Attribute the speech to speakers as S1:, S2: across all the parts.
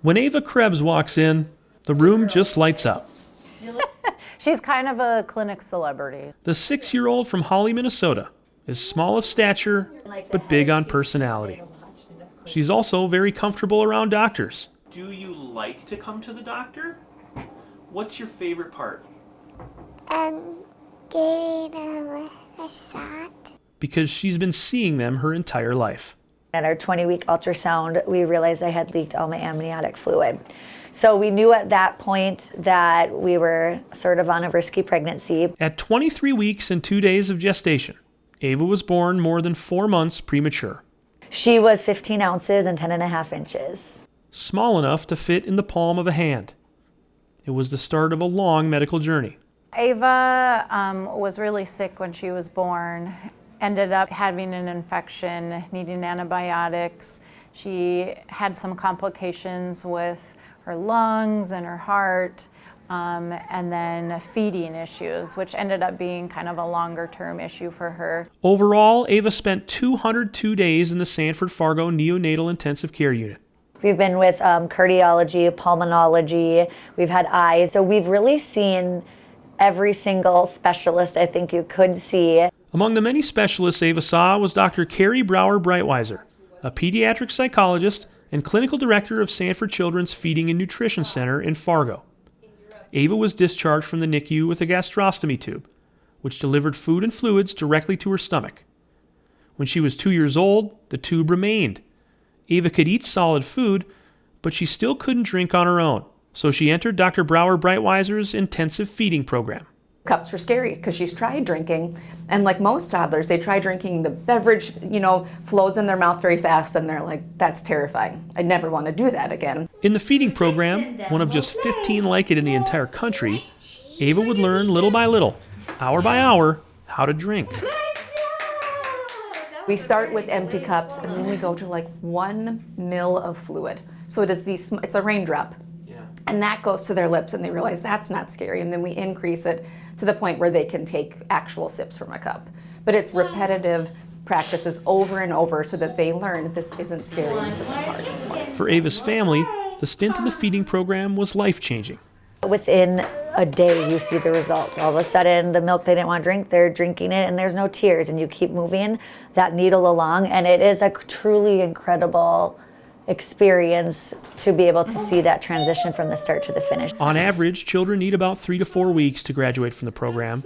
S1: When Ava Krebs walks in, the room just lights up.
S2: She's kind of a clinic celebrity.
S1: The 6-year-old from Hawley, Minnesota, is small of stature, but big on personality. She's also very comfortable around doctors. Do you like to come to the doctor? What's your favorite part?
S3: Getting a shot.
S1: Because she's been seeing them her entire life.
S4: At our 20-week ultrasound, we realized I had leaked all my amniotic fluid. So we knew at that point that we were sort of on a risky pregnancy.
S1: At 23 weeks and 2 days of gestation, Ava was born more than 4 months premature.
S4: She was 15 ounces and 10.5 inches.
S1: Small enough to fit in the palm of a hand. It was the start of a long medical journey.
S2: Ava was really sick when she was born. Ended up having an infection, needing antibiotics. She had some complications with her lungs and her heart, and then feeding issues, which ended up being kind of a longer-term issue for her.
S1: Overall, Ava spent 202 days in the Sanford Fargo Neonatal Intensive Care Unit.
S4: We've been with cardiology, pulmonology, we've had eyes, so we've really seen every single specialist I think you could see.
S1: Among the many specialists Ava saw was Dr. Carrie Brower-Breitwieser, a pediatric psychologist and clinical director of Sanford Children's Feeding and Nutrition Center in Fargo. Ava was discharged from the NICU with a gastrostomy tube, which delivered food and fluids directly to her stomach. When she was 2 years old, the tube remained. Ava could eat solid food, but she still couldn't drink on her own, so she entered Dr. Brower-Breitwieser's intensive feeding program.
S5: Cups were scary because she's tried drinking, and like most toddlers, they try drinking, the beverage, flows in their mouth very fast, and they're like, that's terrifying. I never want to do that again.
S1: In the feeding program, one of just 15 like it in the entire country, Ava would learn little by little, hour by hour, how to drink.
S5: We start with empty cups, and then we go to like 1 ml of fluid. So it's a raindrop. And that goes to their lips, and they realize that's not scary. And then we increase it to the point where they can take actual sips from a cup. But it's repetitive practices over and over so that they learn that this isn't scary, this isn't hard.
S1: For Ava's family, the stint in the feeding program was life-changing.
S4: Within a day, you see the results. All of a sudden, the milk they didn't want to drink, they're drinking it, and there's no tears. And you keep moving that needle along, and it is a truly incredible experience to be able to see that transition from the start to the finish.
S1: On average, children need about 3 to 4 weeks to graduate from the program.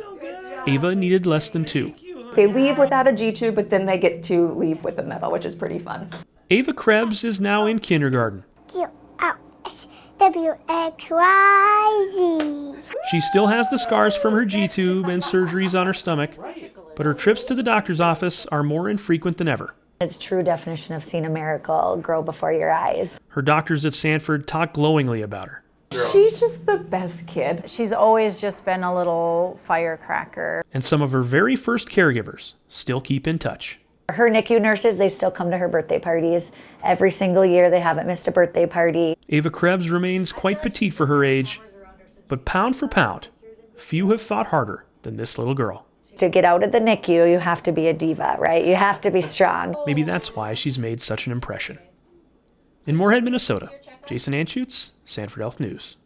S1: Ava needed less than 2.
S5: They leave without a G-tube, but then they get to leave with a medal, which is pretty fun.
S1: Ava Krebs is now in kindergarten.
S3: QLSWXYZ.
S1: She still has the scars from her G-tube and surgeries on her stomach, but her trips to the doctor's office are more infrequent than ever.
S4: It's a true definition of seeing a miracle grow before your eyes.
S1: Her doctors at Sanford talk glowingly about her.
S5: She's just the best kid.
S2: She's always just been a little firecracker.
S1: And some of her very first caregivers still keep in touch.
S4: Her NICU nurses, they still come to her birthday parties. Every single year, they haven't missed a birthday party.
S1: Ava Krebs remains quite petite for her age, but pound for pound, few have fought harder than this little girl.
S4: To get out of the NICU, you have to be a diva, right? You have to be strong.
S1: Maybe that's why she's made such an impression. In Moorhead, Minnesota, Jason Anschutz, Sanford Health News.